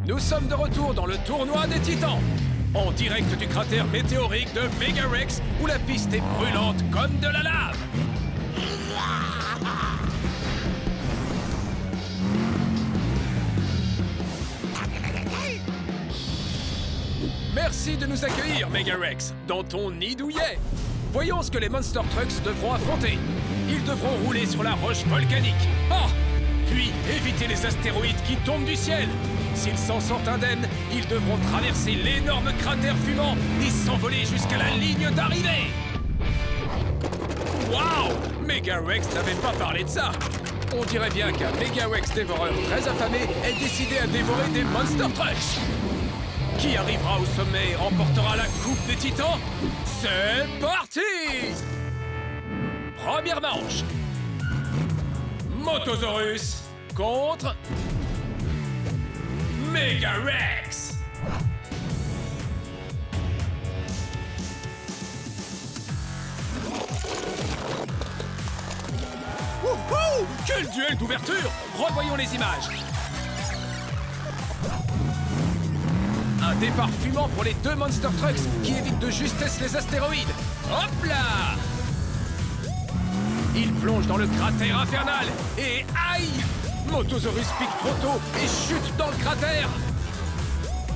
Nous sommes de retour dans le tournoi des Titans, en direct du cratère météorique de Megarex, où la piste est brûlante comme de la lave. Merci de nous accueillir, Megarex, dans ton nid douillet. Voyons ce que les Monster Trucks devront affronter. Ils devront rouler sur la roche volcanique. Oh! Puis éviter les astéroïdes qui tombent du ciel. S'ils s'en sortent indemnes, ils devront traverser l'énorme cratère fumant et s'envoler jusqu'à la ligne d'arrivée. Waouh! Megarex n'avait pas parlé de ça. On dirait bien qu'un Megarex dévoreur très affamé est décidé à dévorer des Monster Trucks. Qui arrivera au sommet et remportera la Coupe des Titans? C'est parti! Première manche. Motosaurus contre Megarex. Wouhou! Quel duel d'ouverture! Revoyons les images. Un départ fumant pour les deux Monster Trucks qui évitent de justesse les astéroïdes. Hop là! Il plonge dans le cratère infernal et aïe! Motosaurus pique trop tôt et chute dans le cratère.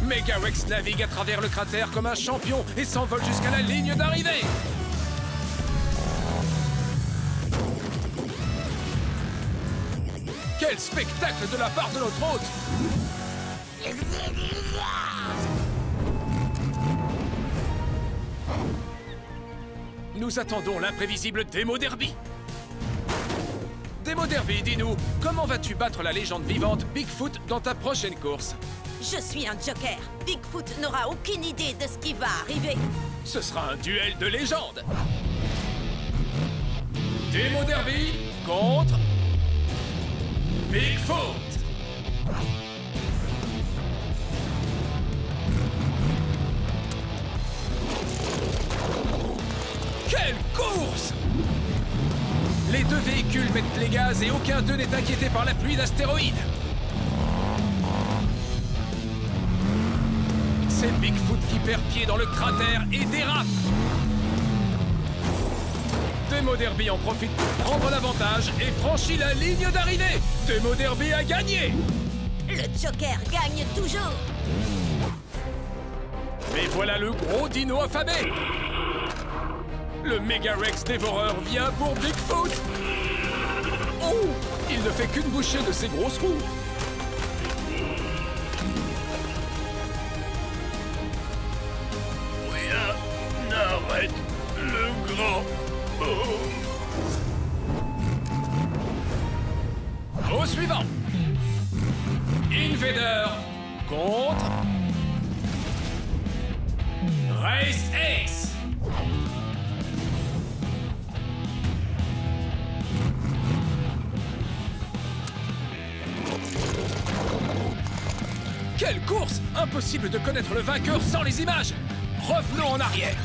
Megarex navigue à travers le cratère comme un champion et s'envole jusqu'à la ligne d'arrivée. Quel spectacle de la part de notre hôte! Nous attendons l'imprévisible Demo Derby. Demo Derby, dis-nous, comment vas-tu battre la légende vivante Bigfoot dans ta prochaine course? Je suis un joker. Bigfoot n'aura aucune idée de ce qui va arriver. Ce sera un duel de légende. Demo Derby contre Bigfoot. Quelle course! Les deux véhicules mettent les gaz et aucun d'eux n'est inquiété par la pluie d'astéroïdes. C'est Bigfoot qui perd pied dans le cratère et dérape. Demo Derby en profite pour prendre l'avantage et franchit la ligne d'arrivée. Demo Derby a gagné. Le joker gagne toujours. Mais voilà le gros dino affamé. Le Megarex dévoreur vient pour Bigfoot. Oh! Il ne fait qu'une bouchée de ses grosses roues. Rien n'arrête le grand. Au suivant. Invader contre Race Ace. Quelle course! Impossible de connaître le vainqueur sans les images! Revenons en arrière.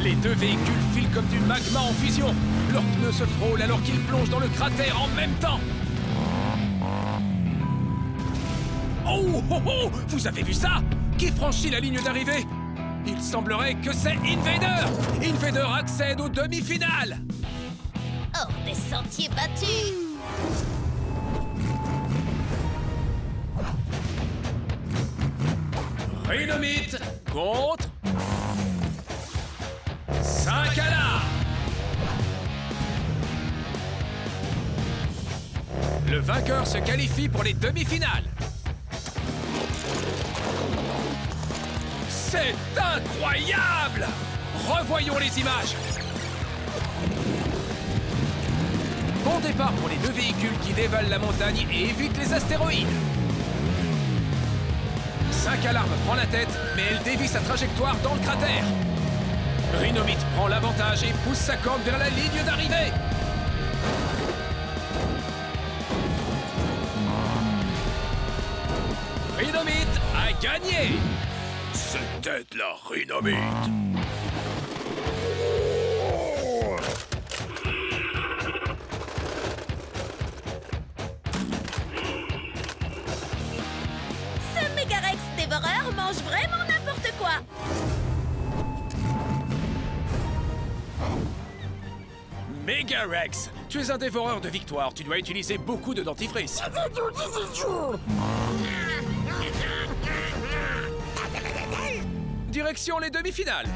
Les deux véhicules filent comme du magma en fusion. Leurs pneus se frôlent alors qu'ils plongent dans le cratère en même temps. Oh, oh, oh! Vous avez vu ça? Qui franchit la ligne d'arrivée? Il semblerait que c'est Invader! Invader accède aux demi-finales! Hors des sentiers battus. Rhinomite contre 5 alarmes. Le vainqueur se qualifie pour les demi-finales. C'est incroyable! Revoyons les images. Bon départ pour les deux véhicules qui dévalent la montagne et évitent les astéroïdes. 5 alarmes prend la tête, mais elle dévie sa trajectoire dans le cratère. Rhinomite prend l'avantage et pousse sa corde vers la ligne d'arrivée. Rhinomite a gagné. C'était la Rhinomite. mange vraiment n'importe quoi. Megarex, tu es un dévoreur de victoire. Tu dois utiliser beaucoup de dentifrice. Direction les demi-finales.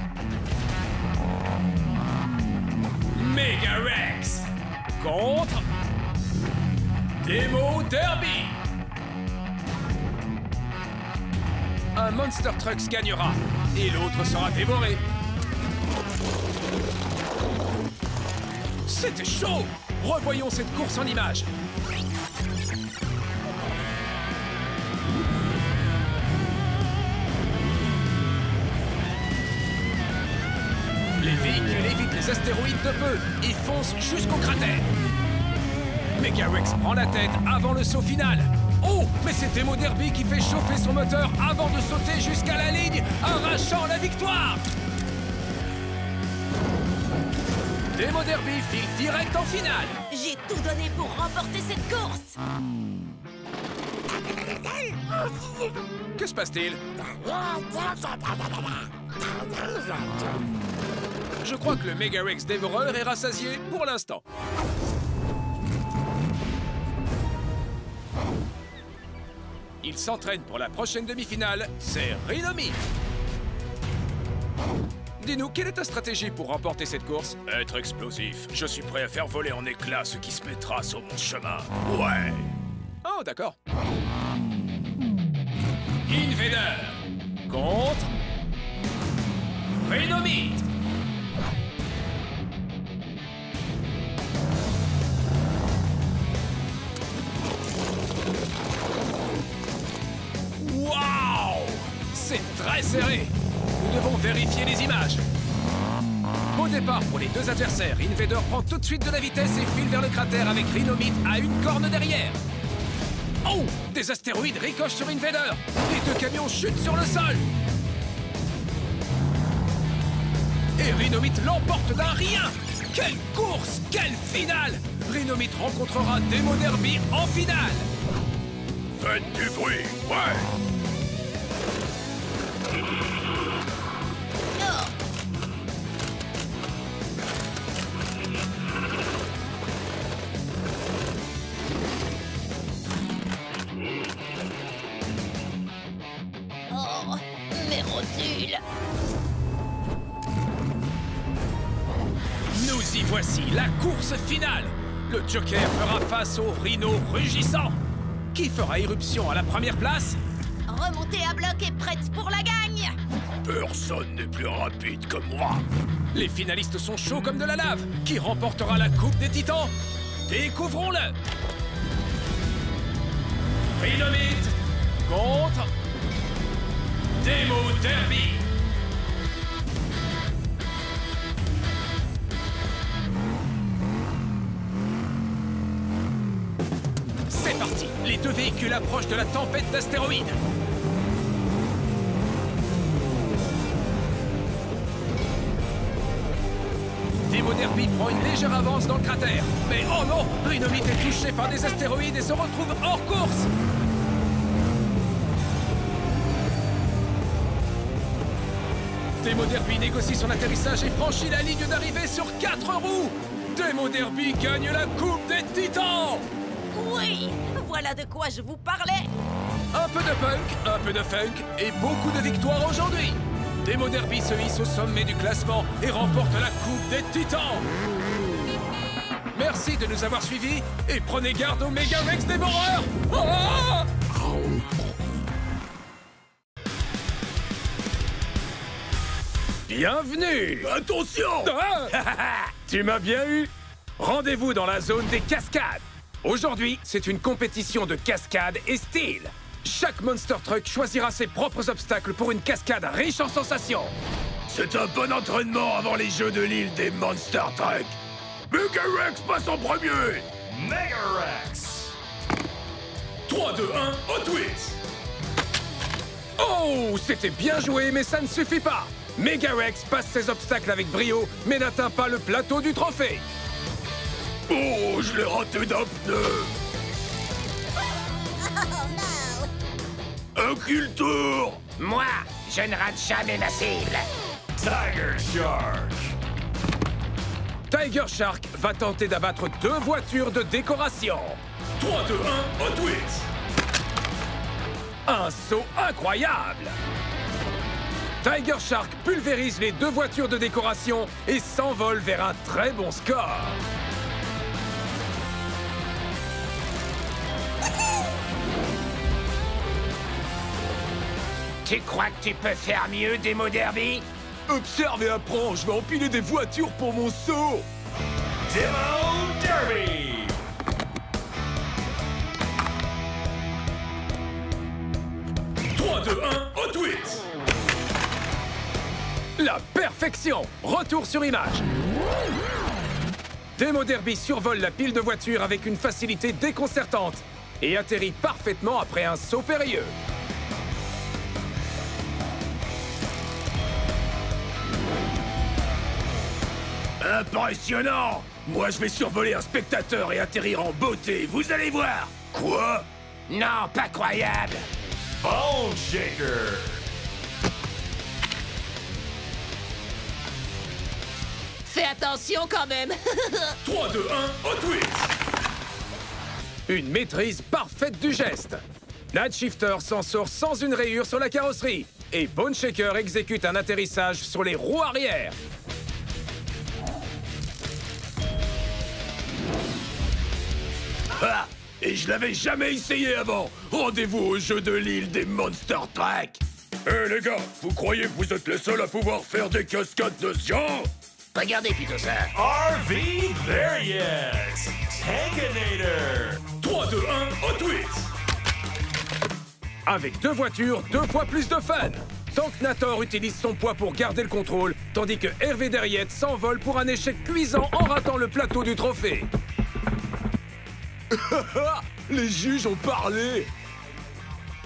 Megarex contre Demo Derby. Un Monster Trucks gagnera et l'autre sera dévoré. C'était chaud! Revoyons cette course en images. Les véhicules évitent les astéroïdes de peu et foncent jusqu'au cratère. Megarex prend la tête avant le saut final. Oh, mais c'est Demo Derby qui fait chauffer son moteur avant de sauter jusqu'à la ligne, arrachant la victoire! Demo Derby file direct en finale. J'ai tout donné pour remporter cette course. Que se passe-t-il? Je crois que le Megarex dévoreur est rassasié pour l'instant. Il s'entraîne pour la prochaine demi-finale, c'est Rhinomite. Dis-nous, quelle est ta stratégie pour remporter cette course? Être explosif. Je suis prêt à faire voler en éclats ce qui se mettra sur mon chemin. Ouais. Oh, d'accord. Invader contre Rhinomite. Waouh! C'est très serré. Nous devons vérifier les images. Au départ pour les deux adversaires, Invader prend tout de suite de la vitesse et file vers le cratère avec Rhinomite à une corne derrière. Oh! Des astéroïdes ricochent sur Invader. Les deux camions chutent sur le sol. Et Rhinomite l'emporte d'un rien. Quelle course! Quelle finale! Rhinomite rencontrera Demo Derby en finale. Faites du bruit, ouais! Oh, mes rotules. Nous y voici, la course finale. Le Joker fera face au Rhino rugissant. Qui fera éruption à la première place? Remontée à bloc et prête pour la gagne. Personne n'est plus rapide que moi. Les finalistes sont chauds comme de la lave. Qui remportera la Coupe des Titans? Découvrons-le. Rhinomite contre Demo Derby. C'est parti. Les deux véhicules approchent de la tempête d'astéroïdes. Demo Derby prend une légère avance dans le cratère. Mais oh non, Rhinomite est touché par des astéroïdes et se retrouve hors course. Demo Derby négocie son atterrissage et franchit la ligne d'arrivée sur 4 roues. Demo Derby gagne la Coupe des Titans. Oui, voilà de quoi je vous parlais. Un peu de punk, un peu de funk et beaucoup de victoires aujourd'hui. Demo Derby se hisse au sommet du classement et remporte la Coupe des Titans. Merci de nous avoir suivis et prenez garde aux Megarex dévoreurs. Ah! Bienvenue. Attention. Tu m'as bien eu. Rendez-vous dans la zone des cascades. Aujourd'hui, c'est une compétition de cascades et style. Chaque Monster Truck choisira ses propres obstacles pour une cascade riche en sensations. C'est un bon entraînement avant les jeux de l'île des Monster Truck. Megarex passe en premier. Megarex. 3, 2, 1, Hot Wheels. Oh, c'était bien joué, mais ça ne suffit pas. Megarex passe ses obstacles avec brio, mais n'atteint pas le plateau du trophée. Oh, je l'ai raté d'un pneu. Oh non. Un kill tour. Moi, je ne rate jamais ma cible. Tiger Shark. Tiger Shark va tenter d'abattre 2 voitures de décoration. 3, 2, 1, Hot Wheels. Un saut incroyable! Tiger Shark pulvérise les 2 voitures de décoration et s'envole vers un très bon score. Tu crois que tu peux faire mieux, Demo Derby? Observe et apprends, je vais empiler des voitures pour mon saut! Demo Derby. Trois, 2, 1, Hot Wheels. La perfection! Retour sur image. Demo Derby survole la pile de voitures avec une facilité déconcertante et atterrit parfaitement après un saut périlleux. Impressionnant! Moi, je vais survoler un spectateur et atterrir en beauté, vous allez voir! Quoi? Non, pas croyable. Bone Shaker. Fais attention quand même. 3, 2, 1, Hot Wheels. Une maîtrise parfaite du geste. Night Shifter s'en sort sans une rayure sur la carrosserie et Bone Shaker exécute un atterrissage sur les roues arrière. Ah! Et je l'avais jamais essayé avant! Rendez-vous au jeu de l'île des Monster Truck! Hé les gars, vous croyez que vous êtes les seuls à pouvoir faire des cascades de ce genre? Regardez plutôt ça. RV, there he is. Tankinator. 3, 2, 1, Hot Wheels. Avec 2 voitures, 2 fois plus de fun! Tanknator utilise son poids pour garder le contrôle, tandis que Hervé Derriette s'envole pour un échec cuisant en ratant le plateau du trophée. Les juges ont parlé!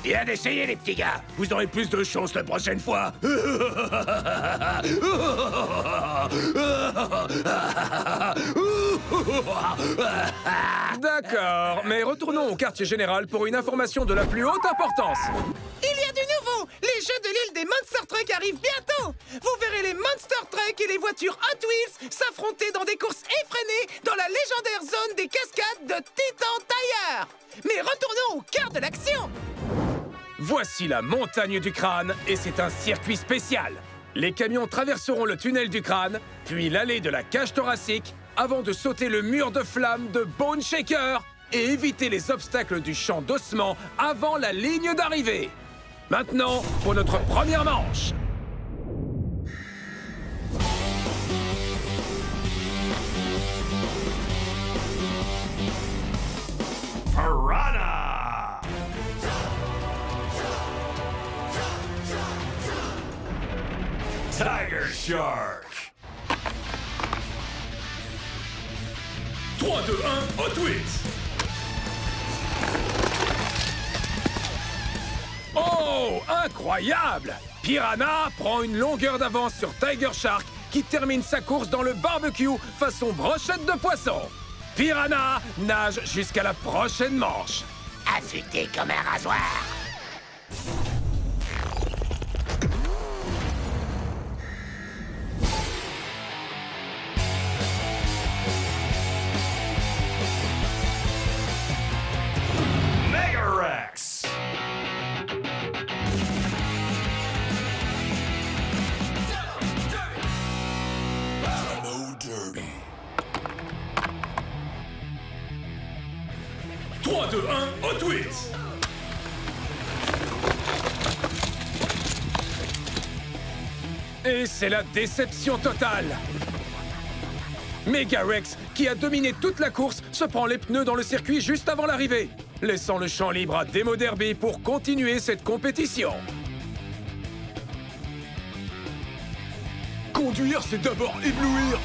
Bien essayé, les petits gars. Vous aurez plus de chance la prochaine fois! D'accord, mais retournons au quartier général pour une information de la plus haute importance. Il y a du nouveau! Les jeux de l'île des Monster Truck arrivent bientôt! Vous verrez les Monster Truck et les voitures Hot Wheels s'affronter dans des courses effrénées dans la légendaire zone des cascades de Titan Tire! Mais retournons au cœur de l'action! Voici la montagne du crâne et c'est un circuit spécial. Les camions traverseront le tunnel du crâne, puis l'allée de la cage thoracique, avant de sauter le mur de flammes de Bone Shaker et éviter les obstacles du champ d'ossement avant la ligne d'arrivée. Maintenant, pour notre première manche. Piranha. Tiger Shark. 3, 2, 1, Hot Wheels. Oh, incroyable! Piranha prend une longueur d'avance sur Tiger Shark qui termine sa course dans le barbecue façon brochette de poisson. Piranha nage jusqu'à la prochaine manche. Affûté comme un rasoir. Megarex. Demo Derby. 3, 2, 1, Hot Wheels. Et c'est la déception totale. Megarex, qui a dominé toute la course, se prend les pneus dans le circuit juste avant l'arrivée, laissant le champ libre à Demo Derby pour continuer cette compétition. Conduire, c'est d'abord éblouir.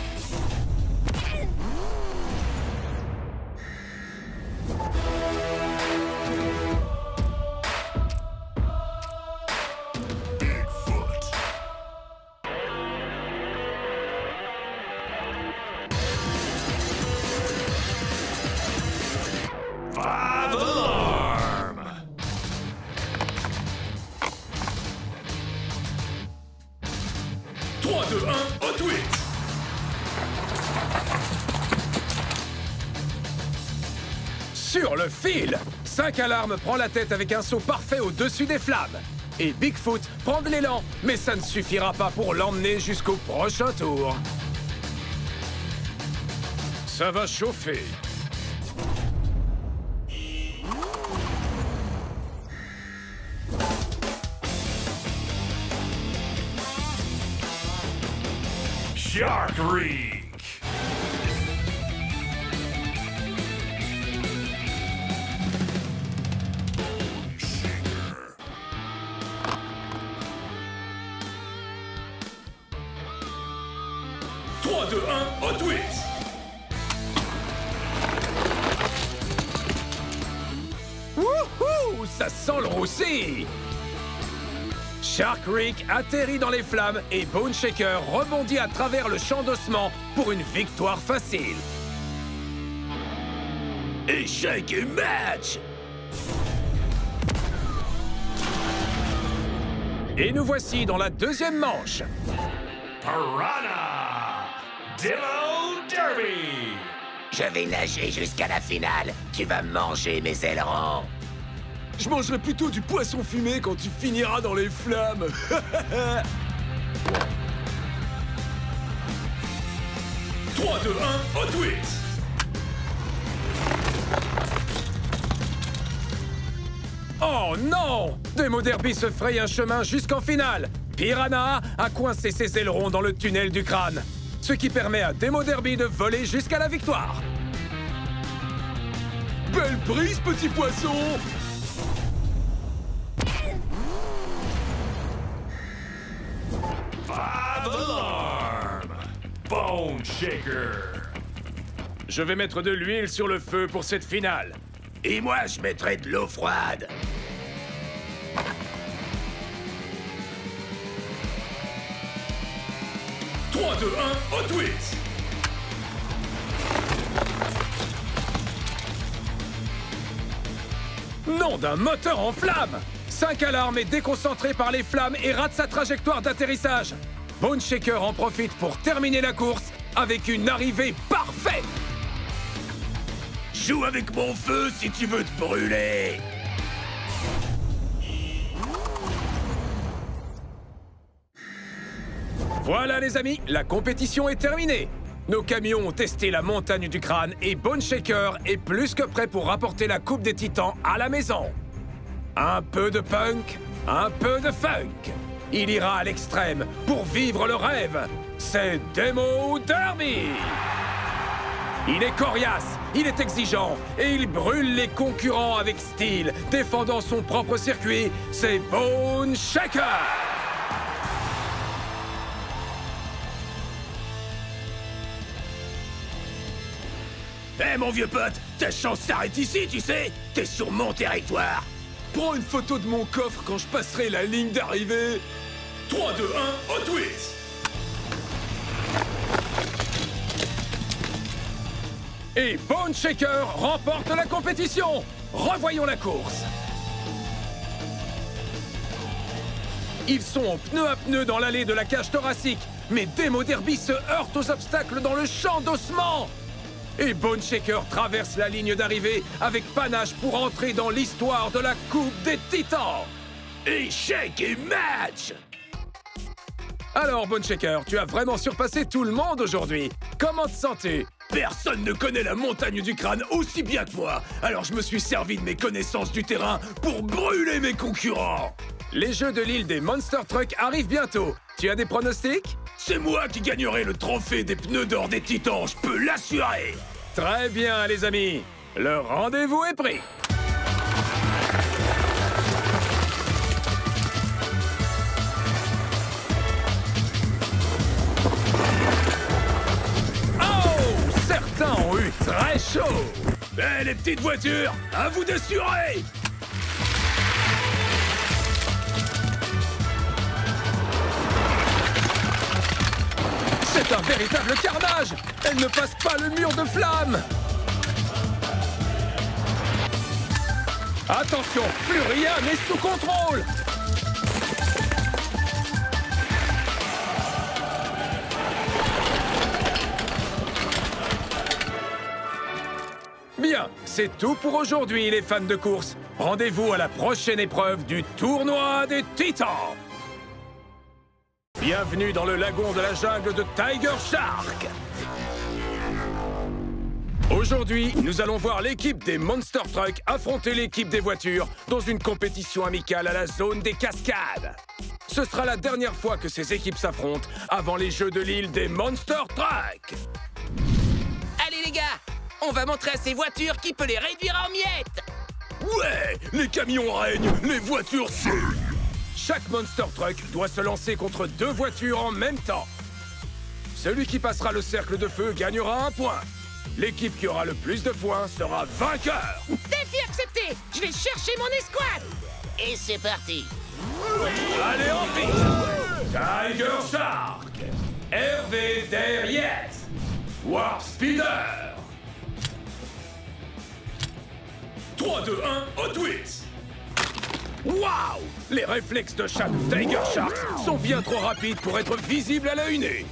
1, Hot Wheels. Sur le fil, 5 Alarmes prend la tête avec un saut parfait au-dessus des flammes. Et Bigfoot prend de l'élan, mais ça ne suffira pas pour l'emmener jusqu'au prochain tour. Ça va chauffer. Shark Reek. Hot Wheels. Wouhou! Ça sent le roussi! Shark Reek atterrit dans les flammes et Bone Shaker rebondit à travers le champ d'ossements pour une victoire facile. Échec et match! Et nous voici dans la deuxième manche. Piranha Demo Derby. Je vais nager jusqu'à la finale. Tu vas manger mes ailerons. Je mangerai plutôt du poisson fumé quand tu finiras dans les flammes. 3, 2, 1, Hot Wheels. Oh non! Demo Derby se fraye un chemin jusqu'en finale. Piranha a coincé ses ailerons dans le tunnel du crâne, ce qui permet à Demo Derby de voler jusqu'à la victoire. Belle prise, petit poisson! Five Alarm Bone Shaker. Je vais mettre de l'huile sur le feu pour cette finale. Et moi, je mettrai de l'eau froide. « 3, 2, 1, Hot Wheels. Nom d'un moteur en flammes! 5 Alarmes est déconcentré par les flammes et rate sa trajectoire d'atterrissage. Bone Shaker en profite pour terminer la course avec une arrivée parfaite. Joue avec mon feu si tu veux te brûler. Voilà les amis, la compétition est terminée. Nos camions ont testé la montagne du crâne et Bone Shaker est plus que prêt pour rapporter la coupe des titans à la maison. Un peu de punk, un peu de funk. Il ira à l'extrême pour vivre le rêve. C'est Demo Derby. Il est coriace, il est exigeant et il brûle les concurrents avec style, défendant son propre circuit. C'est Bone Shaker. Hé, mon vieux pote, ta chance s'arrête ici, tu sais. T'es sur mon territoire. Prends une photo de mon coffre quand je passerai la ligne d'arrivée. 3, 2, 1, Hot Wheels. Et Bone Shaker remporte la compétition. Revoyons la course. Ils sont en pneu à pneu dans l'allée de la cage thoracique, mais Demo Derby se heurte aux obstacles dans le champ d'ossements. Et Bone Shaker traverse la ligne d'arrivée avec panache pour entrer dans l'histoire de la Coupe des Titans. Échec et match. Alors, Bone Shaker, tu as vraiment surpassé tout le monde aujourd'hui. Comment te sens-tu? Personne ne connaît la montagne du crâne aussi bien que moi. Alors je me suis servi de mes connaissances du terrain pour brûler mes concurrents. Les jeux de l'île des Monster Trucks arrivent bientôt. Tu as des pronostics? C'est moi qui gagnerai le trophée des pneus d'or des titans, je peux l'assurer. Très bien, les amis. Le rendez-vous est pris. Oh! Certains ont eu très chaud. Eh, les petites voitures, à vous d'assurer. C'est un véritable carnage! Elle ne passe pas le mur de flammes! Attention, plus rien n'est sous contrôle! Bien, c'est tout pour aujourd'hui, les fans de course. Rendez-vous à la prochaine épreuve du tournoi des Titans. Bienvenue dans le lagon de la jungle de Tiger Shark. Aujourd'hui, nous allons voir l'équipe des Monster Trucks affronter l'équipe des voitures dans une compétition amicale à la zone des cascades. Ce sera la dernière fois que ces équipes s'affrontent avant les Jeux de l'île des Monster Trucks. Allez les gars, on va montrer à ces voitures qui peut les réduire en miettes. Ouais, les camions règnent, les voitures saignent. Chaque Monster Truck doit se lancer contre 2 voitures en même temps. Celui qui passera le cercle de feu gagnera 1 point. L'équipe qui aura le plus de points sera vainqueur. Défi accepté. Je vais chercher mon escouade. Et c'est parti. Allez en piste. Tiger Shark, Hervé derrière, Warp Speeder. 3, 2, 1, Hot Wheels. Waouh! Les réflexes de chaque Tiger Shark sont bien trop rapides pour être visibles à l'œil nu.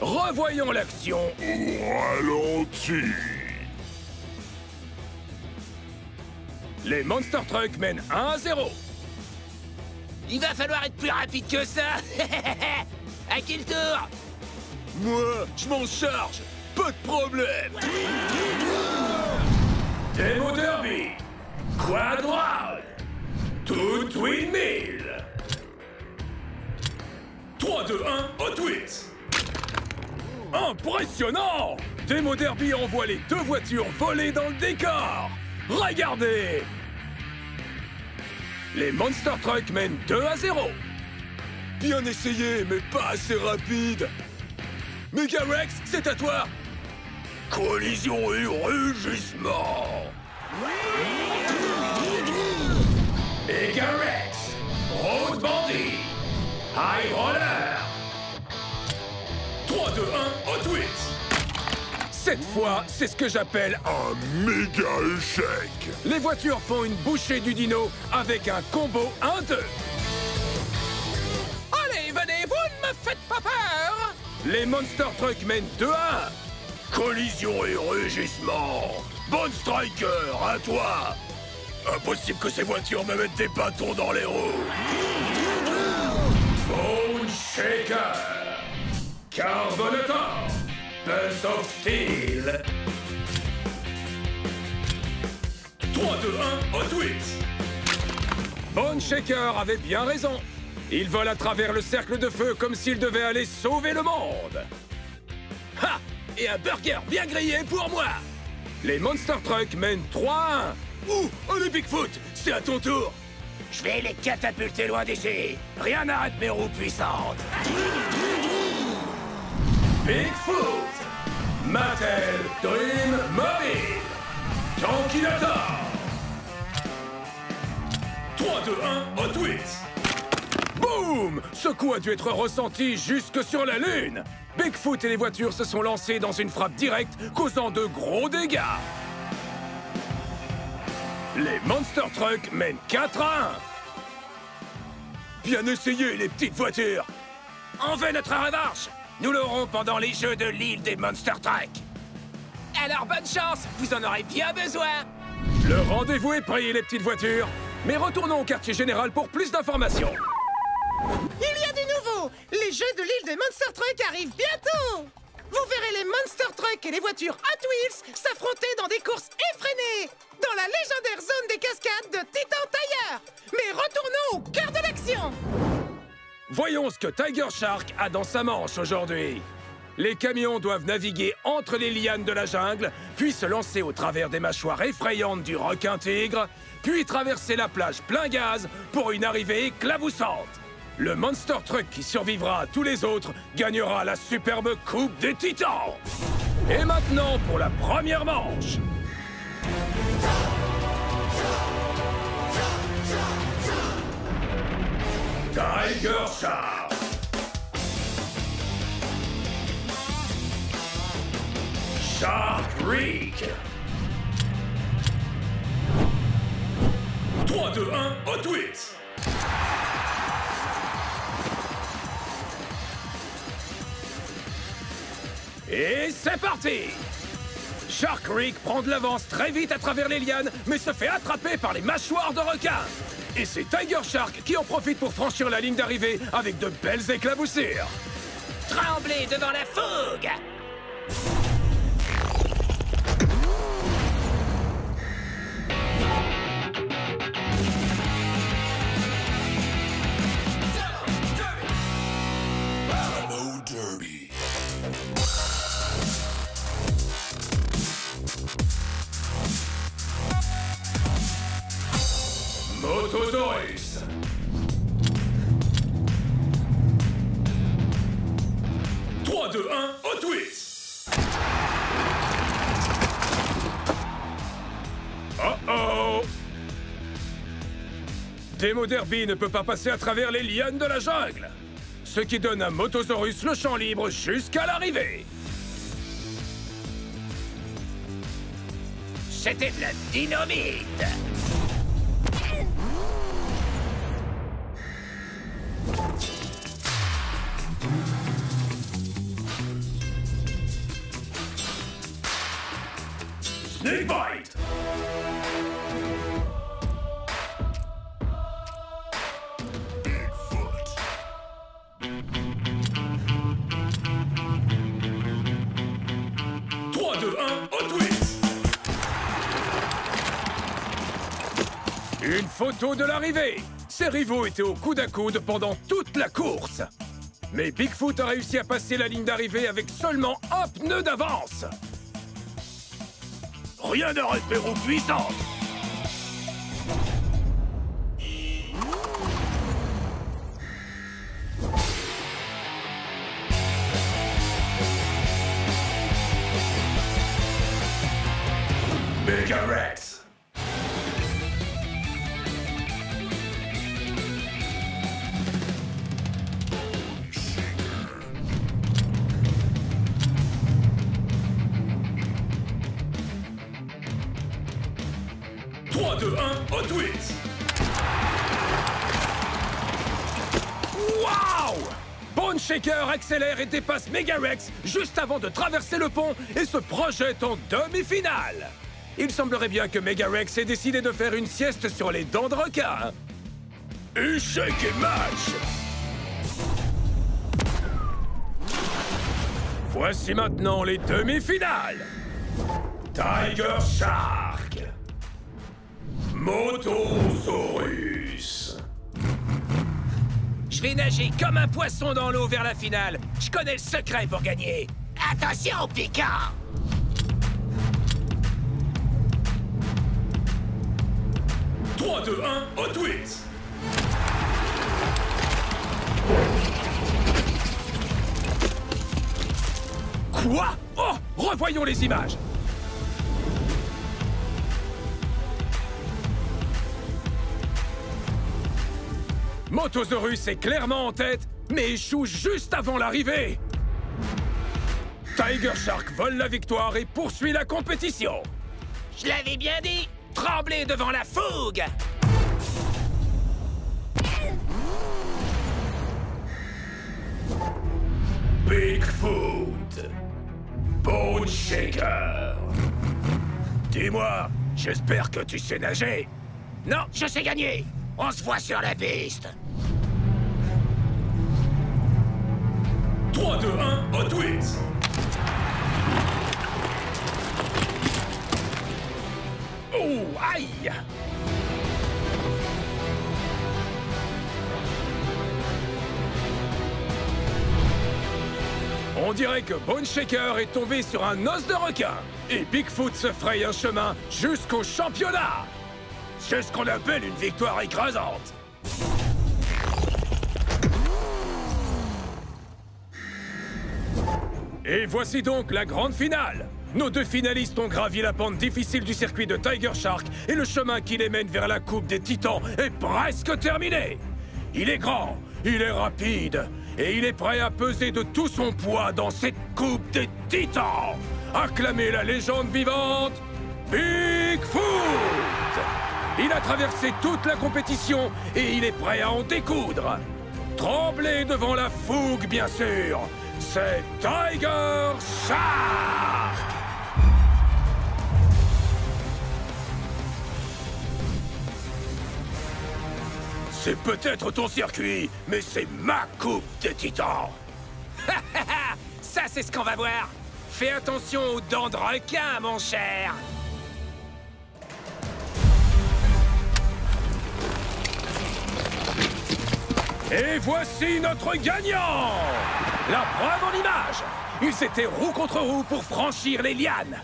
Revoyons l'action. Ralenti. Les Monster Trucks mènent 1-0. Il va falloir être plus rapide que ça. À qui le tour? Moi, je m'en charge. Pas de problème. Demo Derby, Quad Round, Two Twin Mill. 3, 2, 1, Hot Wheels. Impressionnant! Demo Derby envoie les 2 voitures voler dans le décor. Regardez! Les Monster Trucks mènent 2-0. Bien essayé, mais pas assez rapide. Mega Rex, c'est à toi. Collision et rugissement. Mega Rex, Road Bandit, High Roller. 3, 2, 1, Hot Wheels. Cette fois, c'est ce que j'appelle Un méga échec. les voitures font une bouchée du dino avec un combo 1-2. Allez, venez, vous ne me faites pas peur. Les Monster Trucks mènent 2-1. Collision et rugissement. Bonne Striker, à toi. Impossible que ces voitures me mettent des bâtons dans les roues. Bone Shaker, Carbonator, Pulse of Steel. 3, 2, 1, Hot Wheels. Bone Shaker avait bien raison. Il vole à travers le cercle de feu comme s'il devait aller sauver le monde. Ha! Et un burger bien grillé pour moi. Les Monster Trucks mènent 3-1. Ouh, allez Bigfoot, c'est à ton tour. Je vais les catapulter loin d'ici. Rien n'arrête mes roues puissantes. Bigfoot, Mattel Dream Mobile, Tankinator. 3, 2, 1, Hot Wheels. Boum! Ce coup a dû être ressenti jusque sur la Lune. Bigfoot et les voitures se sont lancés dans une frappe directe, causant de gros dégâts. Les Monster Trucks mènent 4-1. Bien essayé, les petites voitures. On veut notre revanche. Nous l'aurons pendant les Jeux de l'île des Monster Trucks. Alors bonne chance, vous en aurez bien besoin. Le rendez-vous est pris, les petites voitures. Mais retournons au quartier général pour plus d'informations. Il y a du nouveau. Les Jeux de l'île des Monster Trucks arrivent bientôt. Vous verrez les Monster Trucks et les voitures Hot Wheels s'affronter dans des courses effrénées dans la légendaire zone des cascades de Titan Tire. Mais retournons au cœur de l'action. Voyons ce que Tiger Shark a dans sa manche aujourd'hui. Les camions doivent naviguer entre les lianes de la jungle, puis se lancer au travers des mâchoires effrayantes du requin-tigre, puis traverser la plage plein gaz pour une arrivée éclaboussante. Le Monster Truck qui survivra à tous les autres gagnera la superbe Coupe des Titans. Et maintenant pour la première manche. Tiger Shark. Shark Reek. 3, 2, 1, Hot Wheels. Et c'est parti! Shark Rick prend de l'avance très vite à travers les lianes, mais se fait attraper par les mâchoires de requin. Et c'est Tiger Shark qui en profite pour franchir la ligne d'arrivée avec de belles éclaboussures. Tremblez devant la fougue! Motosaurus. Trois, deux, un, Hot Wheels. Oh! Demo Derby ne peut pas passer à travers les lianes de la jungle, ce qui donne à Motosaurus le champ libre jusqu'à l'arrivée. C'était de la dynamite! Snakebite. Bigfoot. 3, 2, 1, Hot Wheels. Une photo de l'arrivée. Ses rivaux étaient au coude à coude pendant toute la course. Mais Bigfoot a réussi à passer la ligne d'arrivée avec seulement un pneu d'avance. Rien n'arrête mes roues puissantes. Megarex. Trois, deux, un, Hot Wheels. Waouh! Bone Shaker accélère et dépasse Megarex juste avant de traverser le pont et se projette en demi-finale. Il semblerait bien que Megarex ait décidé de faire une sieste sur les dents de requin. Échec et match. Voici maintenant les demi-finales. Tiger Shark. Motosaurus. Je vais nager comme un poisson dans l'eau vers la finale. Je connais le secret pour gagner. Attention, piquant! 3, 2, 1, Hot Wheels. Quoi? Oh! Revoyons les images. Motosaurus est clairement en tête, mais échoue juste avant l'arrivée. Tiger Shark vole la victoire et poursuit la compétition. Je l'avais bien dit! Tremblez devant la fougue! Bigfoot. Bone Shaker. Dis-moi, j'espère que tu sais nager. Non, je sais gagner! On se voit sur la piste! 3, 2, 1, Hot Wheels. Oh, aïe! On dirait que Bone Shaker est tombé sur un os de requin. Et Bigfoot se fraye un chemin jusqu'au championnat. C'est ce qu'on appelle une victoire écrasante. Et voici donc la grande finale. Nos deux finalistes ont gravi la pente difficile du circuit de Tiger Shark et le chemin qui les mène vers la Coupe des Titans est presque terminé. Il est grand, il est rapide et il est prêt à peser de tout son poids dans cette Coupe des Titans. Acclamez la légende vivante, Bigfoot! Il a traversé toute la compétition et il est prêt à en découdre. Tremblez devant la fougue, bien sûr. C'est Tiger Shark! C'est peut-être ton circuit, mais c'est ma coupe des titans. Ça, c'est ce qu'on va voir. Fais attention aux dents de requin, mon cher. Et voici notre gagnant! La preuve en image! Ils étaient roue contre roue pour franchir les lianes.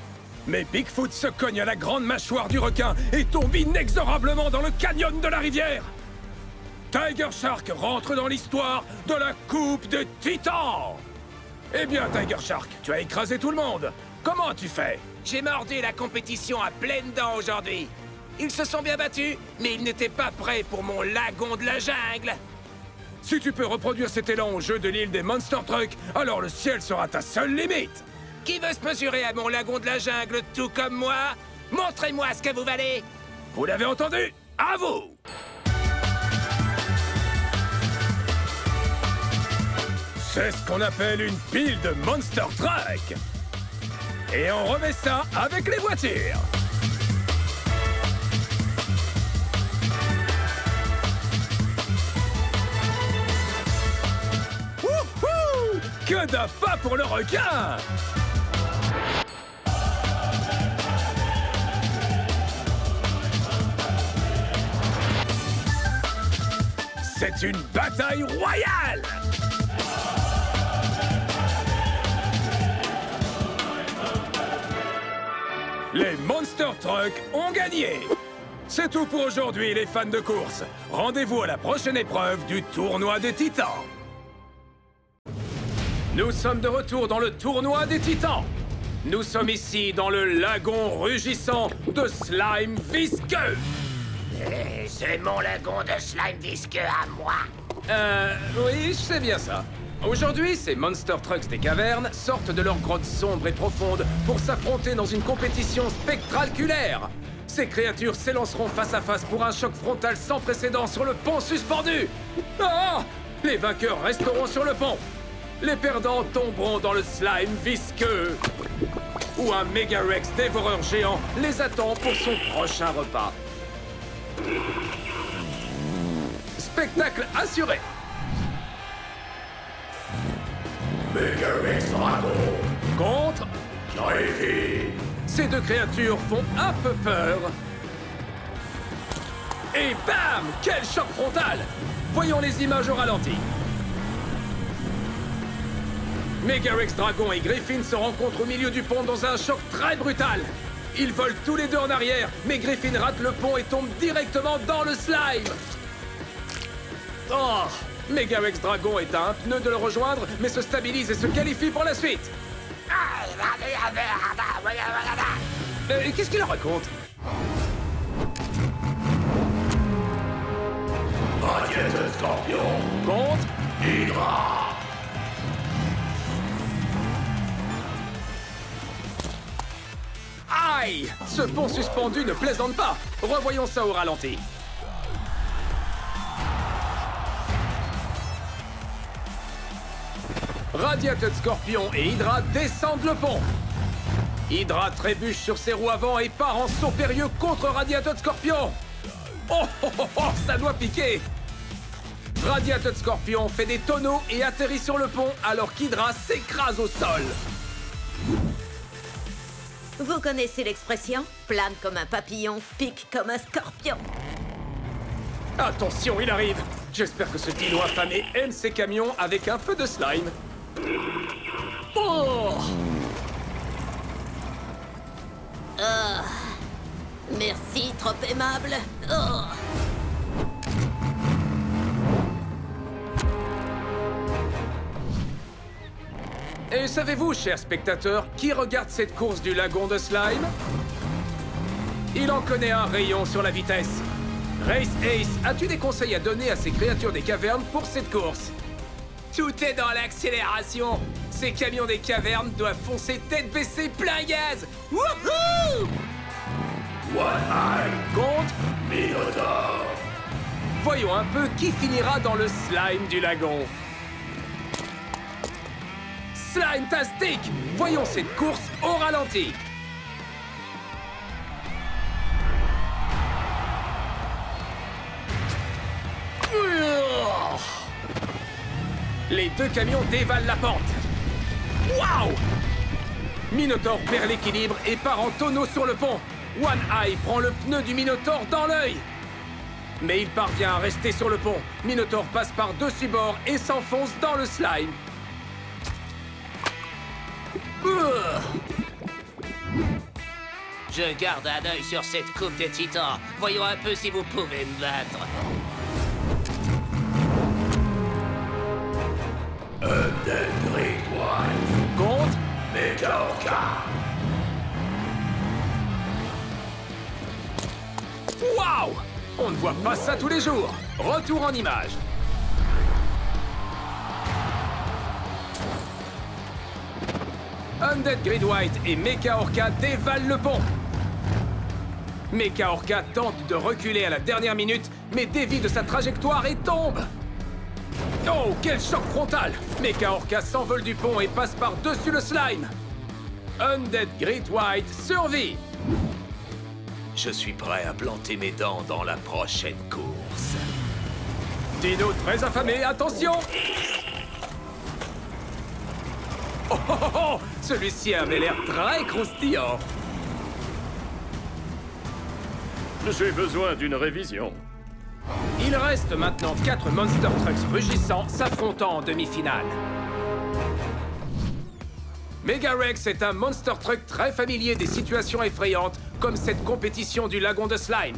Mais Bigfoot se cogne à la grande mâchoire du requin et tombe inexorablement dans le canyon de la rivière. Tiger Shark rentre dans l'histoire de la Coupe des Titans! Eh bien, Tiger Shark, tu as écrasé tout le monde. Comment as-tu fait? J'ai mordu la compétition à pleines dents aujourd'hui. Ils se sont bien battus, mais ils n'étaient pas prêts pour mon lagon de la jungle. Si tu peux reproduire cet élan au jeu de l'île des Monster Trucks, alors le ciel sera ta seule limite! Qui veut se mesurer à mon lagon de la jungle tout comme moi? Montrez-moi ce que vous valez! Vous l'avez entendu? À vous! C'est ce qu'on appelle une pile de Monster Truck! Et on remet ça avec les voitures! Wouhou! Que d'appât pour le requin! C'est une bataille royale! Les Monster Trucks ont gagné! C'est tout pour aujourd'hui, les fans de course. Rendez-vous à la prochaine épreuve du Tournoi des Titans. Nous sommes de retour dans le Tournoi des Titans. Nous sommes ici dans le lagon rugissant de slime visqueux. C'est mon lagon de slime visqueux à moi. Oui, je sais bien ça. Aujourd'hui, ces Monster Trucks des cavernes sortent de leur grotte sombre et profonde pour s'affronter dans une compétition spectraculaire. Ces créatures s'élanceront face à face pour un choc frontal sans précédent sur le pont suspendu. Ah! Les vainqueurs resteront sur le pont. Les perdants tomberont dans le slime visqueux. Où un Mega Rex dévoreur géant les attend pour son prochain repas. Spectacle assuré. Mega Rex Dragon Contre Griffin. ces deux créatures font un peu peur. Et bam! Quel choc frontal! Voyons les images au ralenti. Mega Rex Dragon et Griffin se rencontrent au milieu du pont dans un choc très brutal. Ils volent tous les deux en arrière, mais Griffin rate le pont et tombe directement dans le slime. Oh! Mega Rex Dragon est à un pneu de le rejoindre, mais se stabilise et se qualifie pour la suite. Qu'est-ce qu'il raconte? Radiator Scorpion Contre Hydra. Aïe! Ce pont suspendu ne plaisante pas. Revoyons ça au ralenti. Radiator Scorpion et Hydra descendent le pont. Hydra trébuche sur ses roues avant et part en saut périlleux contre Radiator Scorpion. Oh, oh, oh, oh, ça doit piquer. Radiator Scorpion fait des tonneaux et atterrit sur le pont alors qu'Hydra s'écrase au sol. Vous connaissez l'expression « plane comme un papillon, pique comme un scorpion ». Attention, il arrive. J'espère que ce dino affamé aime ses camions avec un peu de slime. Oh! Merci, trop aimable. Oh. Et savez-vous, chers spectateurs, qui regarde cette course du lagon de slime? Il en connaît un rayon sur la vitesse. Race Ace, as-tu des conseils à donner à ces créatures des cavernes pour cette course? Tout est dans l'accélération. Ces camions des cavernes doivent foncer tête baissée plein gaz. Wouhou! One-Eye Contre Minotaur. Voyons un peu qui finira dans le slime du lagon. Slime-tastic! Voyons cette course au ralenti. Les deux camions dévalent la pente. Waouh! Minotaur perd l'équilibre et part en tonneau sur le pont. One Eye prend le pneu du Minotaur dans l'œil. Mais il parvient à rester sur le pont. Minotaur passe par-dessus bord et s'enfonce dans le slime. Je garde un œil sur cette coupe des titans. Voyons un peu si vous pouvez me battre. Undead Greatwhite Contre Mega Orca. Waouh! On ne voit pas ça tous les jours. Retour en image. Undead Greatwhite et Mecha Orca dévalent le pont. Mecha Orca tente de reculer à la dernière minute, mais dévie de sa trajectoire et tombe. Oh, quel choc frontal! Mecha Orca s'envole du pont et passe par-dessus le slime. Undead Greatwhite survit. Je suis prêt à planter mes dents dans la prochaine course. Dino très affamé, attention! Oh, oh, oh, oh! Celui-ci avait l'air très croustillant. J'ai besoin d'une révision. Il reste maintenant 4 Monster Trucks rugissants s'affrontant en demi-finale. Megarex est un Monster Truck très familier des situations effrayantes, comme cette compétition du lagon de slime.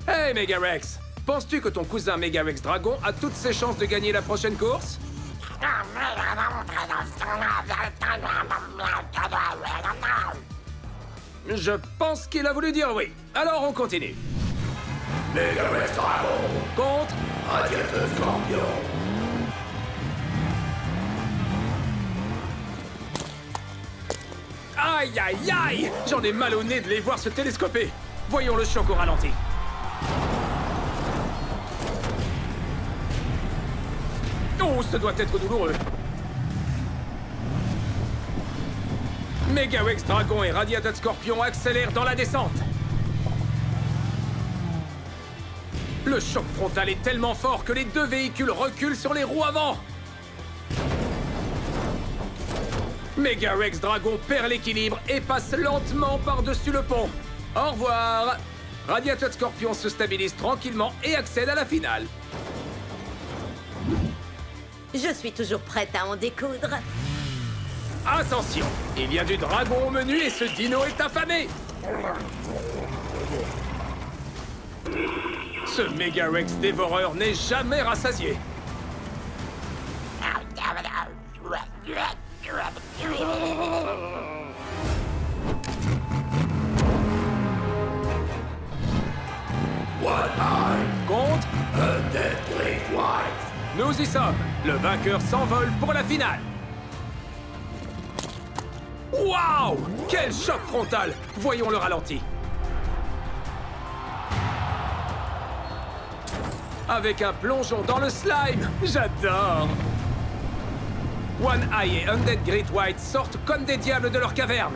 Hey Megarex, penses-tu que ton cousin Megarex Dragon a toutes ses chances de gagner la prochaine course? Je pense qu'il a voulu dire oui. Alors on continue. Megarex Dragon Contre Radiateur Scorpion. Aïe aïe aïe! J'en ai mal au nez de les voir se télescoper. Voyons le choc au ralenti. Oh, ce doit être douloureux. Megarex Dragon et Radiator Scorpion accélèrent dans la descente. Le choc frontal est tellement fort que les deux véhicules reculent sur les roues avant. Megarex Dragon perd l'équilibre et passe lentement par-dessus le pont. Au revoir. Radiator Scorpion se stabilise tranquillement et accède à la finale. Je suis toujours prête à en découdre. Attention, il y a du dragon au menu et ce dino est affamé. Ce Megarex dévoreur n'est jamais rassasié. One Eye Contre Undead Greatwhite. Nous y sommes. Le vainqueur s'envole pour la finale. Waouh! Quel choc frontal! Voyons le ralenti. Avec un plongeon dans le slime. J'adore! One Eye et Undead Greatwhite sortent comme des diables de leur caverne.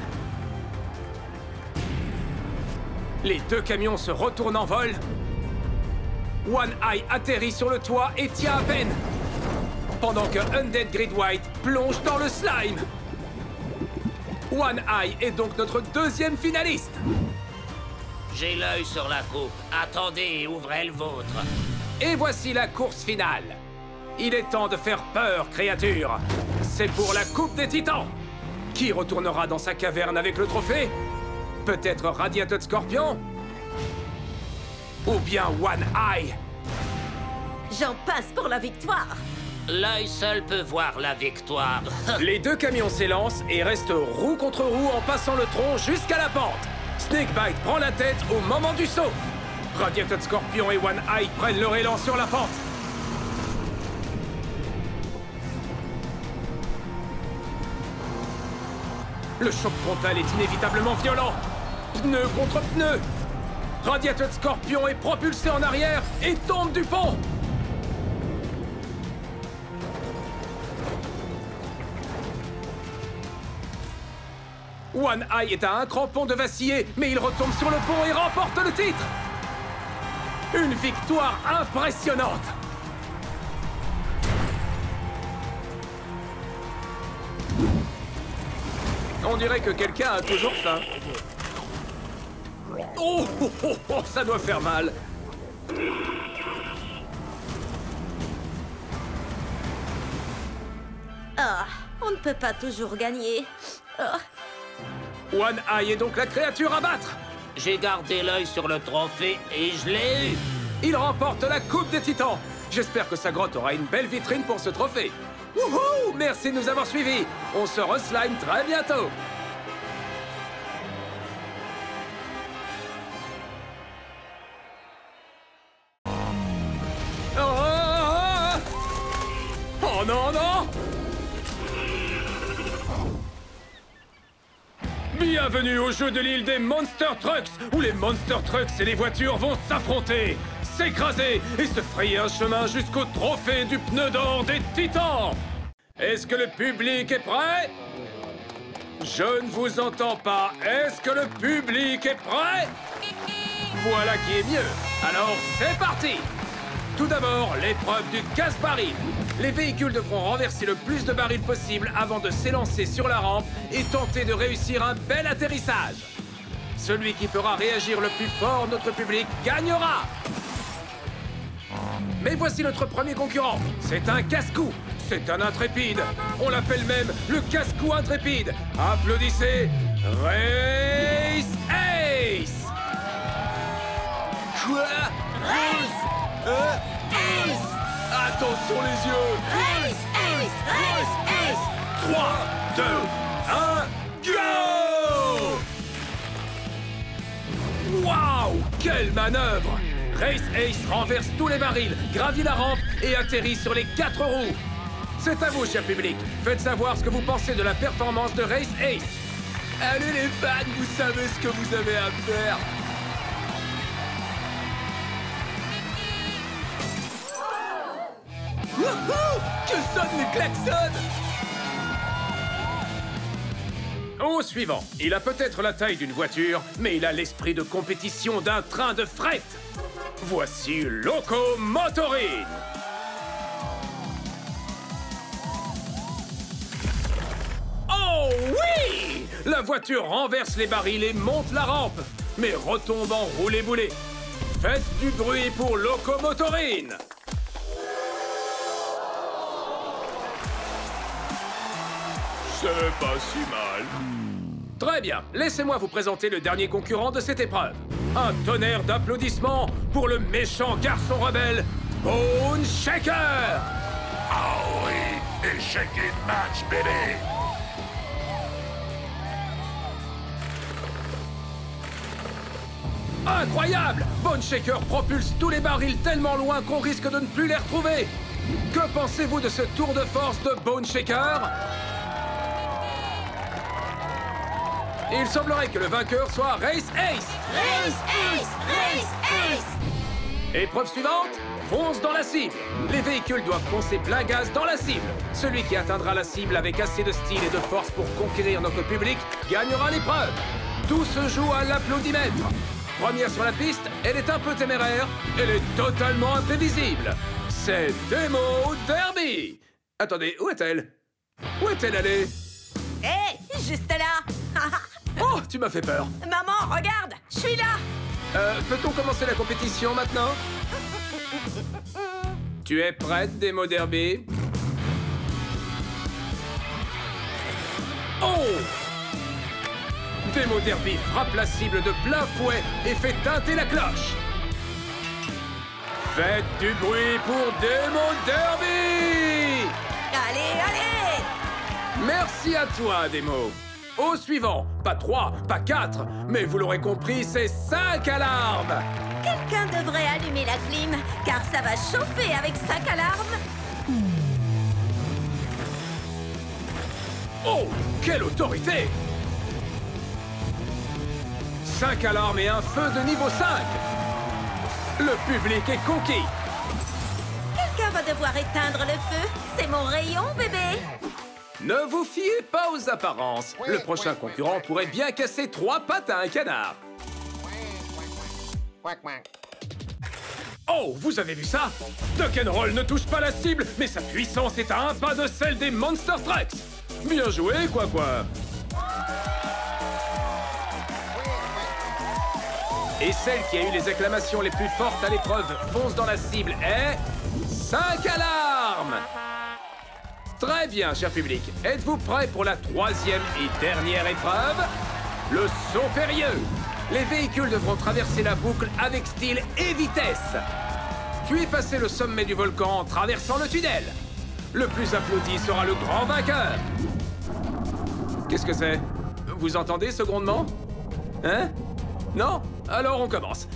Les deux camions se retournent en vol. One Eye atterrit sur le toit et tient à peine. Pendant que Undead Greatwhite plonge dans le slime. One Eye est donc notre deuxième finaliste. J'ai l'œil sur la coupe. Attendez et ouvrez le vôtre. Et voici la course finale. Il est temps de faire peur, créatures. C'est pour la Coupe des Titans. Qui retournera dans sa caverne avec le trophée? Peut-être Radiator Scorpion? Ou bien One Eye? J'en passe pour la victoire. L'œil seul peut voir la victoire. Les deux camions s'élancent et restent roue contre roue en passant le tronc jusqu'à la pente. Snakebite prend la tête au moment du saut. Radiator Scorpion et One Eye prennent leur élan sur la pente. Le choc frontal est inévitablement violent. Pneu contre pneu. Radiator Scorpion est propulsé en arrière et tombe du pont. One Eye est à un crampon de vaciller, mais il retombe sur le pont et remporte le titre. Une victoire impressionnante. On dirait que quelqu'un a toujours faim. Oh, oh, oh, oh, ça doit faire mal. Ah, on ne peut pas toujours gagner. Oh. One Eye est donc la créature à battre. J'ai gardé l'œil sur le trophée et je l'ai eu. Il remporte la Coupe des Titans. J'espère que sa grotte aura une belle vitrine pour ce trophée. Wouhou! Merci de nous avoir suivis. On se reslime très bientôt. Oh non, non! Bienvenue au jeu de l'île des Monster Trucks, où les Monster Trucks et les voitures vont s'affronter, s'écraser et se frayer un chemin jusqu'au trophée du pneu d'or des Titans. Est-ce que le public est prêt? Je ne vous entends pas. Est-ce que le public est prêt? Voilà qui est mieux. Alors, c'est parti! Tout d'abord, l'épreuve du casse-baril. Les véhicules devront renverser le plus de barils possible avant de s'élancer sur la rampe et tenter de réussir un bel atterrissage. Celui qui fera réagir le plus fort notre public gagnera. Mais voici notre premier concurrent. C'est un casse-cou. C'est un intrépide. On l'appelle même le casse-cou intrépide. Applaudissez Race Ace. Quoi? Ace! Attention les yeux! Race Ace! Race Ace! 3, 2, 1, go! Waouh! Quelle manœuvre! Race Ace renverse tous les barils, gravit la rampe et atterrit sur les 4 roues. C'est à vous, cher public. Faites savoir ce que vous pensez de la performance de Race Ace. Allez les fans, vous savez ce que vous avez à faire. Wouhou! Que sonnent les klaxons! Au suivant, il a peut-être la taille d'une voiture, mais il a l'esprit de compétition d'un train de fret. Voici Locomotorine. Oh oui! La voiture renverse les barils et monte la rampe, mais retombe en roulé-boulé. Faites du bruit pour Locomotorine. C'est pas si mal. Très bien, laissez-moi vous présenter le dernier concurrent de cette épreuve. Un tonnerre d'applaudissements pour le méchant garçon rebelle, Bone Shaker. Ah oui, et shake it match, bébé. Incroyable! Bone Shaker propulse tous les barils tellement loin qu'on risque de ne plus les retrouver. Que pensez-vous de ce tour de force de Bone Shaker? Il semblerait que le vainqueur soit Race Ace. Race Ace! Race Ace! Épreuve suivante, fonce dans la cible. Les véhicules doivent foncer plein gaz dans la cible. Celui qui atteindra la cible avec assez de style et de force pour conquérir notre public gagnera l'épreuve. Tout se joue à l'applaudimètre. Première sur la piste, elle est un peu téméraire, elle est totalement imprévisible. C'est Demo Derby. Attendez, où est-elle? Où est-elle allée? Hé, juste là! Oh, tu m'as fait peur. Maman, regarde, je suis là! Peut-on commencer la compétition maintenant? Tu es prête, Demo Derby? Oh! Demo Derby frappe la cible de plein fouet et fait teinter la cloche. Faites du bruit pour Demo Derby! Allez, allez! Merci à toi, Demo. Au suivant, pas 3, pas 4, mais vous l'aurez compris, c'est 5 alarmes. Quelqu'un devrait allumer la clim, car ça va chauffer avec 5 alarmes. Oh, quelle autorité! 5 alarmes et un feu de niveau 5. Le public est conquis. Quelqu'un va devoir éteindre le feu. C'est mon rayon, bébé. Ne vous fiez pas aux apparences. Le prochain concurrent pourrait bien casser 3 pattes à un canard. Oh, vous avez vu ça? Duck'n'Roll ne touche pas la cible, mais sa puissance est à un pas de celle des Monster Trucks. Bien joué, quoi. Et celle qui a eu les acclamations les plus fortes à l'épreuve fonce dans la cible est... 5 alarmes! Très bien, cher public. Êtes-vous prêts pour la 3e et dernière épreuve? Le saut périlleux. Les véhicules devront traverser la boucle avec style et vitesse. Puis passer le sommet du volcan en traversant le tunnel. Le plus applaudi sera le grand vainqueur. Qu'est-ce que c'est? Vous entendez ce grondement? Hein? Non? Alors on commence.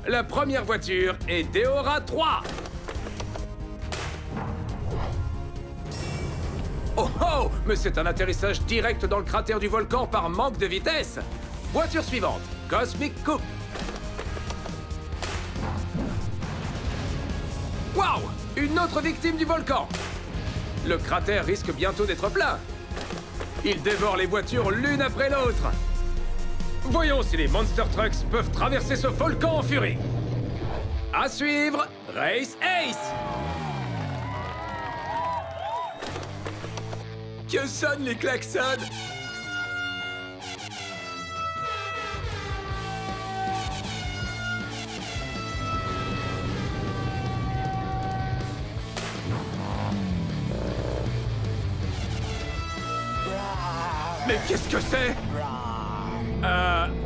La première voiture est Deora 3. Oh oh! Mais c'est un atterrissage direct dans le cratère du volcan par manque de vitesse. Voiture suivante, Cosmic Coupe. Waouh! Une autre victime du volcan. Le cratère risque bientôt d'être plein. Il dévore les voitures l'une après l'autre. Voyons si les Monster Trucks peuvent traverser ce volcan en furie. À suivre, Race Ace. Que sonnent les klaxons? Mais qu'est-ce que c'est?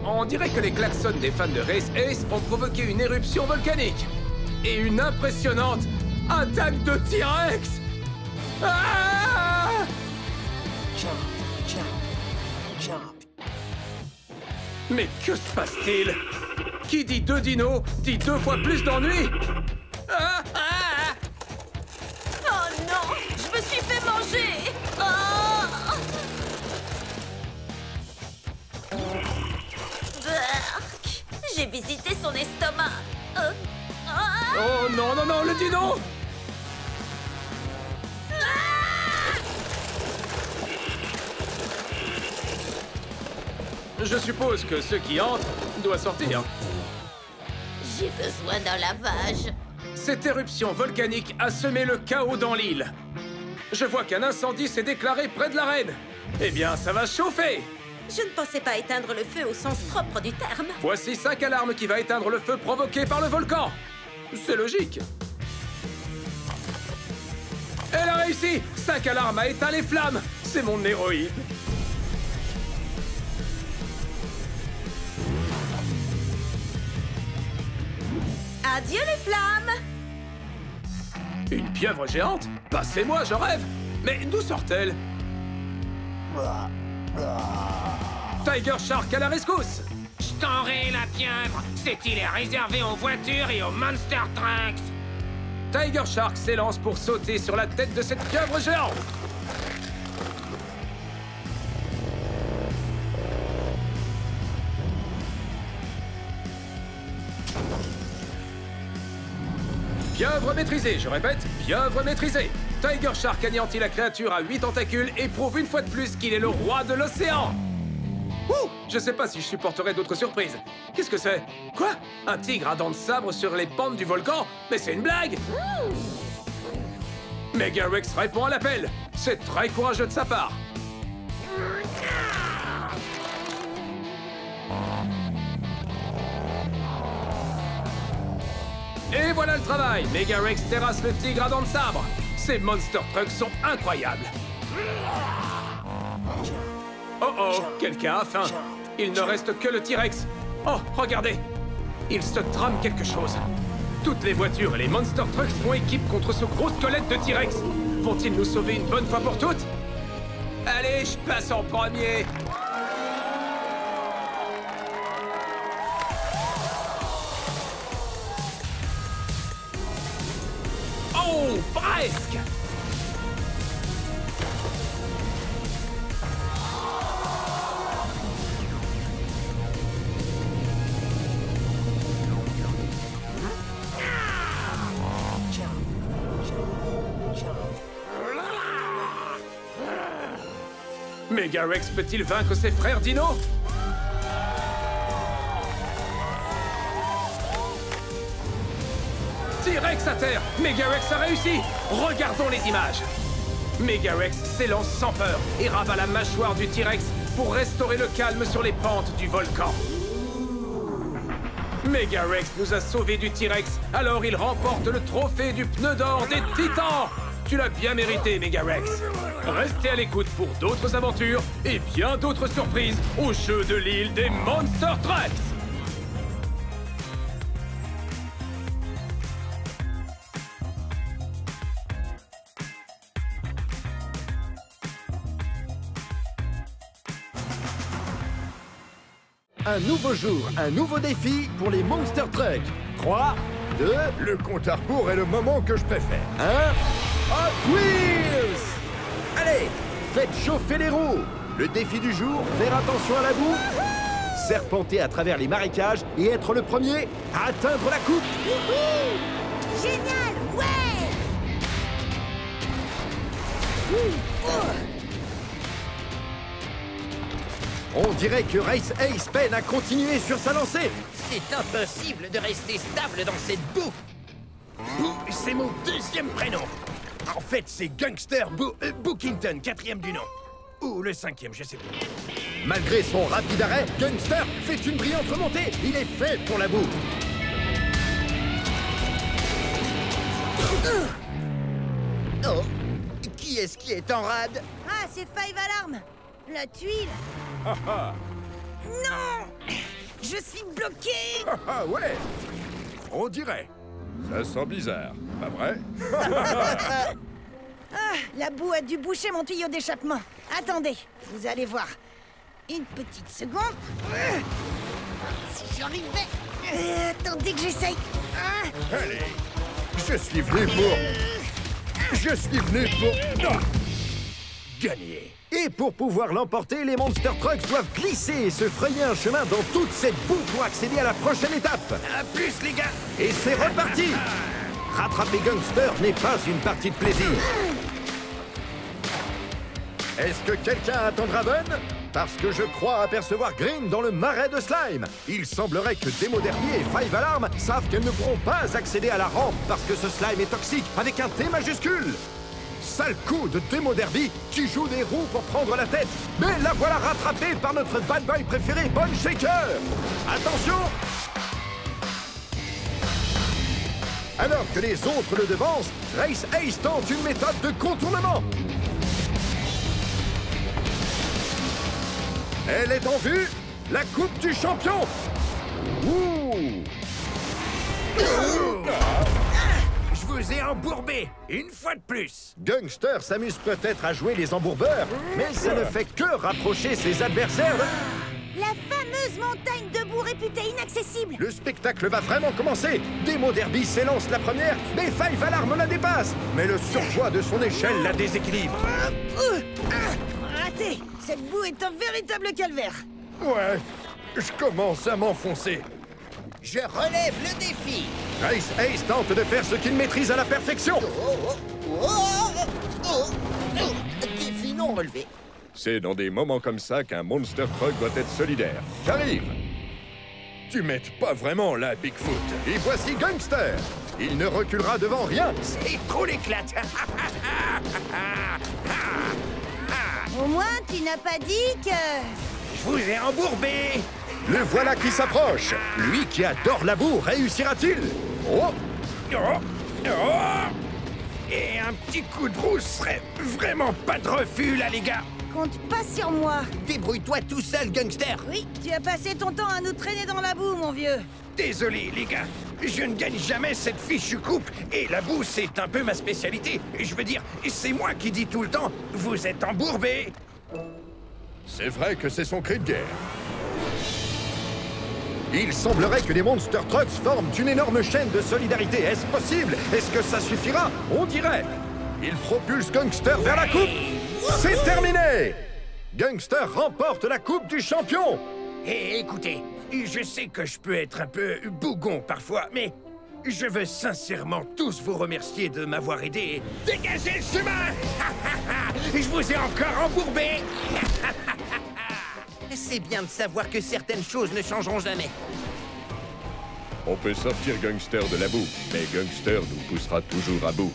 On dirait que les klaxons des fans de Race Ace ont provoqué une éruption volcanique. Et une impressionnante attaque de T-Rex. Ah! Mais que se passe-t-il? Qui dit 2 dinos dit 2 fois plus d'ennuis. Ah! Ah! Oh non! Je me suis fait manger! Oh! Burk! J'ai visité son estomac. Oh non, non, non, le dino! Je suppose que ceux qui entrent doivent sortir. J'ai besoin d'un lavage. Cette éruption volcanique a semé le chaos dans l'île. Je vois qu'un incendie s'est déclaré près de l'arène. Eh bien, ça va chauffer! Je ne pensais pas éteindre le feu au sens propre du terme. Voici 5 alarmes qui va éteindre le feu provoqué par le volcan. C'est logique. Elle a réussi! 5 alarmes a éteint les flammes. C'est mon héroïne. Adieu les flammes! Une pieuvre géante? Passez-moi, je rêve! Mais d'où sort-elle? Tiger Shark à la rescousse! Je t'enraie la pieuvre. Cette île est réservée aux voitures et aux Monster Trucks. Tiger Shark s'élance pour sauter sur la tête de cette pieuvre géante! Pieuvre maîtrisée, je répète, pieuvre maîtrisée. Tiger Shark anéantit la créature à 8 tentacules et prouve une fois de plus qu'il est le roi de l'océan. Ouh, je sais pas si je supporterai d'autres surprises. Qu'est-ce que c'est? Quoi? Un tigre à dents de sabre sur les pentes du volcan? Mais c'est une blague! Megarex répond à l'appel. C'est très courageux de sa part. Et voilà le travail. Megarex terrasse le tigre à dents de sabre. Ces Monster Trucks sont incroyables. Oh oh, quelqu'un a faim. Il ne reste que le T-Rex. Oh, regardez. Il se trame quelque chose. Toutes les voitures et les Monster Trucks font équipe contre ce gros squelette de T-Rex. Vont-ils nous sauver une bonne fois pour toutes? Allez, je passe en premier. Oh, presque! Megarex peut-il vaincre ses frères Dino? T-Rex à terre! Megarex a réussi! Regardons les images! Megarex s'élance sans peur et rabat la mâchoire du T-Rex pour restaurer le calme sur les pentes du volcan. Megarex nous a sauvés du T-Rex, alors il remporte le trophée du pneu d'or des Titans. Tu l'as bien mérité, Megarex. Restez à l'écoute pour d'autres aventures et bien d'autres surprises au jeu de l'île des Monster Trucks. Un nouveau jour, un nouveau défi pour les Monster Trucks. 3, 2, le compte à rebours est le moment que je préfère. 1, Hot Wheels! Allez, faites chauffer les roues. Le défi du jour, faire attention à la boue, serpenter à travers les marécages et être le premier à atteindre la coupe. Génial, ouais! On dirait que Race Ace peine à continuer sur sa lancée. C'est impossible de rester stable dans cette boue. Boo, c'est mon deuxième prénom. En fait, c'est Gangster Bookington, 4e du nom. Ou le 5e, je sais plus. Malgré son rapide arrêt, Gangster fait une brillante remontée. Il est fait pour la boue. Oh, qui est-ce qui est en rade? Ah, c'est Five Alarm. La tuile. Non! Je suis bloqué. Ah ouais, on dirait. Ça sent bizarre, pas vrai? Ah, la boue a dû boucher mon tuyau d'échappement. Attendez, vous allez voir. Une petite seconde. Si j'arrivais... attendez que j'essaye. Allez, je suis venu pour... Non. Gagner. Et pour pouvoir l'emporter, les Monster Trucks doivent glisser et se frayer un chemin dans toute cette boue pour accéder à la prochaine étape. À plus, les gars. Et c'est reparti. Rattraper Gangster n'est pas une partie de plaisir. Est-ce que quelqu'un attend Draven? Parce que je crois apercevoir Green dans le marais de slime. Il semblerait que Demo Derby et Five Alarm savent qu'elles ne pourront pas accéder à la rampe parce que ce slime est toxique avec un T majuscule. Sale coup de Demo Derby qui joue des roues pour prendre la tête. Mais la voilà rattrapée par notre bad boy préféré, Bone Shaker. Attention! Alors que les autres le devancent, Race Ace tente une méthode de contournement. Elle est en vue, la coupe du champion. Ouh! Je vous ai embourbé, une fois de plus. Gangster s'amuse peut-être à jouer les embourbeurs, mais ça ne fait que rapprocher ses adversaires. La fameuse montagne de boue réputée inaccessible. Le spectacle va vraiment commencer. Demo Derby s'élance la première, mais Five Alarm la dépasse. Mais le surpoids de son échelle la déséquilibre. Raté. Cette boue est un véritable calvaire. Ouais, je commence à m'enfoncer. Je relève le défi. Race Ace tente de faire ce qu'il maîtrise à la perfection. Défi non relevé. C'est dans des moments comme ça qu'un Monster Truck doit être solidaire. J'arrive. Tu m'aides pas vraiment là, Bigfoot. Et voici Gangster. Il ne reculera devant rien. C'est trop l'éclate. Au moins, tu n'as pas dit que... Je vous ai embourbé. Le voilà qui s'approche. Lui qui adore la boue, réussira-t-il? Oh! Et un petit coup de roue serait vraiment pas de refus, là, les gars. Compte pas sur moi. Débrouille-toi tout seul, Gangster. Oui, tu as passé ton temps à nous traîner dans la boue, mon vieux. Désolé, les gars. Je ne gagne jamais cette fichue coupe. Et la boue, c'est un peu ma spécialité. Je veux dire, c'est moi qui dis tout le temps, vous êtes embourbés. C'est vrai que c'est son cri de guerre. Il semblerait que les Monster Trucks forment une énorme chaîne de solidarité. Est-ce possible? Est-ce que ça suffira? On dirait. Il propulse Gangster vers la coupe. C'est terminé! Gangster remporte la coupe du champion. Et écoutez, je sais que je peux être un peu bougon parfois, mais je veux sincèrement tous vous remercier de m'avoir aidé. Dégagez le chemin! Je vous ai encore embourbé! C'est bien de savoir que certaines choses ne changeront jamais. On peut sortir Gangster de la boue, mais Gangster nous poussera toujours à bout.